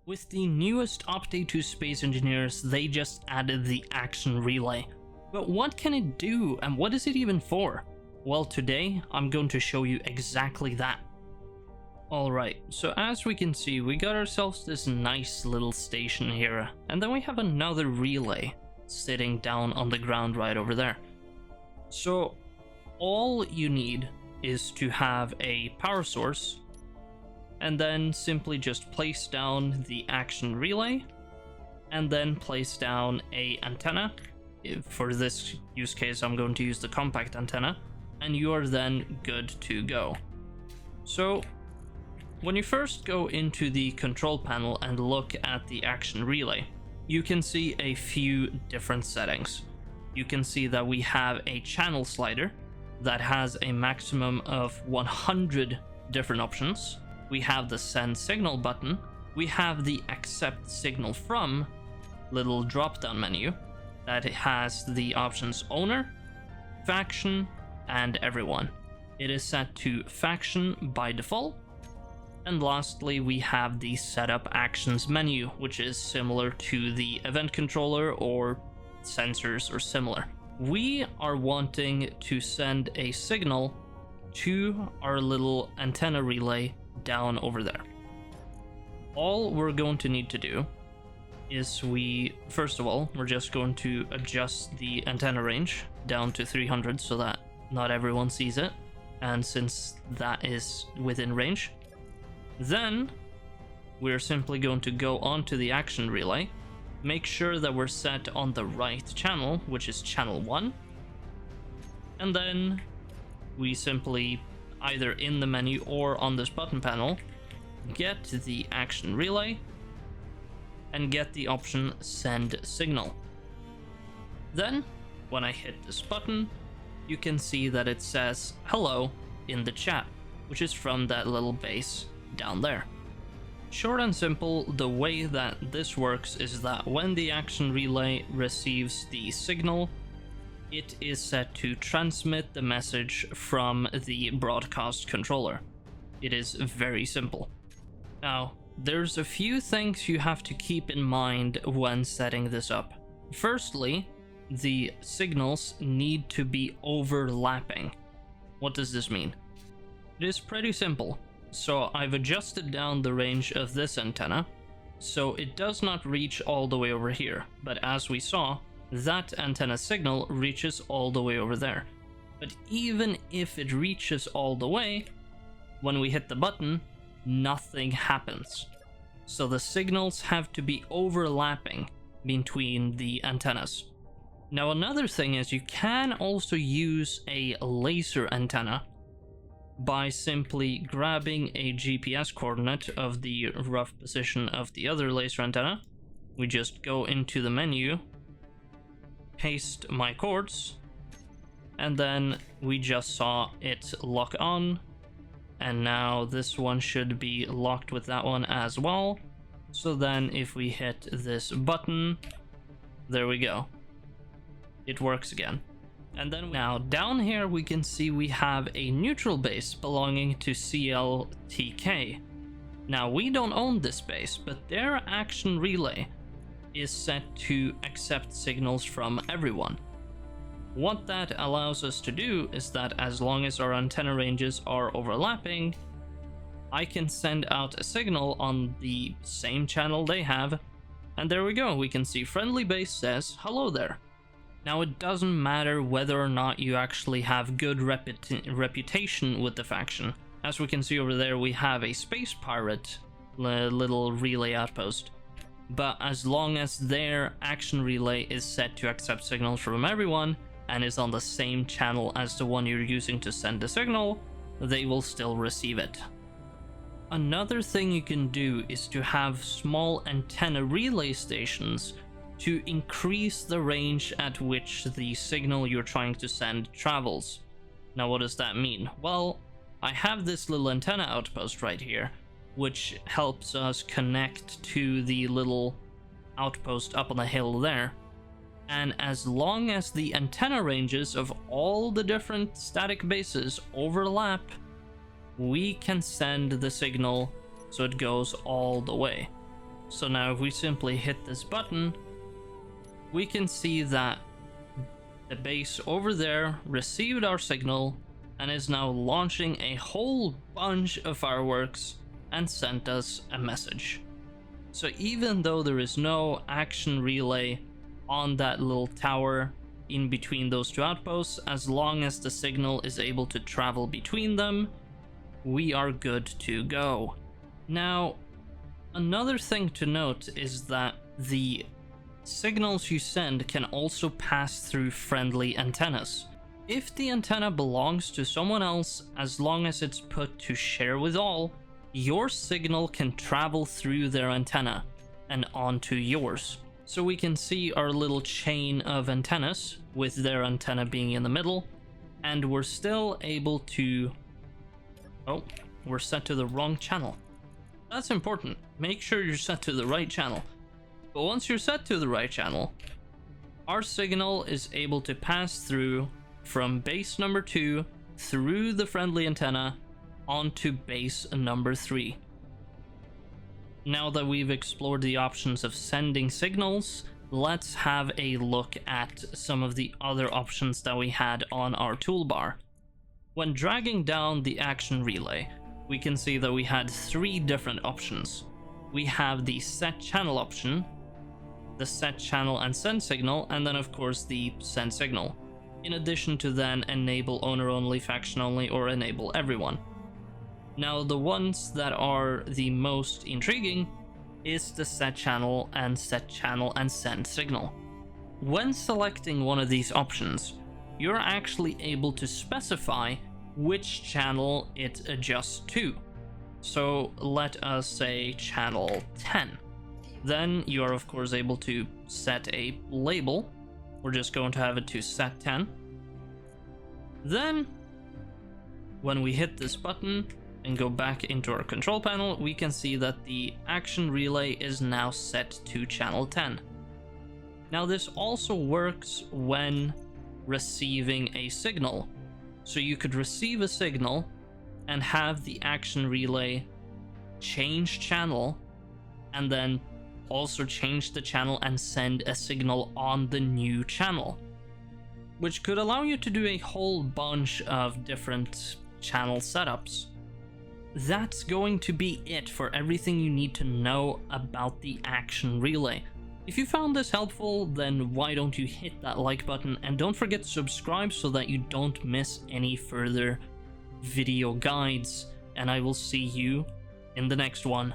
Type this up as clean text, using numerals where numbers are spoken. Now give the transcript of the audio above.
With the newest update to Space Engineers, they just added the action relay. But what can it do and what is it even for? Well, today I'm going to show you exactly that. Alright, so as we can see, we got ourselves this nice little station here, and then we have another relay sitting down on the ground right over there. So all you need is to have a power source and then simply just place down the action relay and then place down a antenna. For this use case, I'm going to use the compact antenna, and you are then good to go. So when you first go into the control panel and look at the action relay, you can see a few different settings. You can see that we have a channel slider that has a maximum of 100 different options. We have the send signal button. We have the accept signal from little drop down menu that has the options owner, faction, and everyone. It is set to faction by default. And lastly, we have the setup actions menu, which is similar to the event controller or sensors or similar. We are wanting to send a signal to our little antenna relay down over there. All we're going to need to do is first of all, we're just going to adjust the antenna range down to 300 so that not everyone sees it. And since that is within range, then we're simply going to go onto the action relay, make sure that we're set on the right channel, which is channel 1, and then we simply, either in the menu or on this button panel, get the action relay and get the option send signal. Then when I hit this button, you can see that it says hello in the chat, which is from that little base down there. Short and simple, the way that this works is that when the action relay receives the signal, it is set to transmit the message from the broadcast controller. It is very simple. Now, there's a few things you have to keep in mind when setting this up. Firstly, the signals need to be overlapping. What does this mean? It is pretty simple. So I've adjusted down the range of this antenna, so it does not reach all the way over here, but as we saw, that antenna signal reaches all the way over there. But even if it reaches all the way, when we hit the button, nothing happens. So the signals have to be overlapping between the antennas. Now another thing is you can also use a laser antenna by simply grabbing a GPS coordinate of the rough position of the other laser antenna. We just go into the menu, paste my chords, and then we just saw it lock on, and now this one should be locked with that one as well. So then if we hit this button, there we go, it works again. And then now down here we can see we have a neutral base belonging to CLTK. Now we don't own this base, but their action relay is set to accept signals from everyone. What that allows us to do is that as long as our antenna ranges are overlapping, I can send out a signal on the same channel they have, and there we go, we can see friendly base says hello there. Now it doesn't matter whether or not you actually have good reputation with the faction. As we can see over there, we have a space pirate little relay outpost. But as long as their action relay is set to accept signals from everyone and is on the same channel as the one you're using to send the signal, they will still receive it. Another thing you can do is to have small antenna relay stations to increase the range at which the signal you're trying to send travels. Now what does that mean? Well, I have this little antenna outpost right here, which helps us connect to the little outpost up on the hill there. And as long as the antenna ranges of all the different static bases overlap, we can send the signal so it goes all the way. So now if we simply hit this button, we can see that the base over there received our signal and is now launching a whole bunch of fireworks and sent us a message. So even though there is no action relay on that little tower in between those two outposts, as long as the signal is able to travel between them, we are good to go. Now, another thing to note is that the signals you send can also pass through friendly antennas. If the antenna belongs to someone else, as long as it's put to share with all, your signal can travel through their antenna and onto yours. So we can see our little chain of antennas with their antenna being in the middle, and we're still able to... Oh, we're set to the wrong channel. That's important. Make sure you're set to the right channel. But once you're set to the right channel, our signal is able to pass through from base number 2 through the friendly antenna onto base number 3. Now that we've explored the options of sending signals, let's have a look at some of the other options that we had on our toolbar. When dragging down the action relay, we can see that we had 3 different options. We have the set channel option, the set channel and send signal, and then of course the send signal, in addition to then enable owner only, faction only, or enable everyone. Now the ones that are the most intriguing is the set channel and send signal. When selecting one of these options, you're actually able to specify which channel it adjusts to. So let us say channel 10. Then you are of course able to set a label. We're just going to have it to set 10. Then when we hit this button and go back into our control panel, we can see that the action relay is now set to channel 10. Now this also works when receiving a signal. So you could receive a signal and have the action relay change channel, and then also change the channel and send a signal on the new channel, which could allow you to do a whole bunch of different channel setups. That's going to be it for everything you need to know about the action relay. If you found this helpful, then why don't you hit that like button, and don't forget to subscribe so that you don't miss any further video guides, and I will see you in the next one.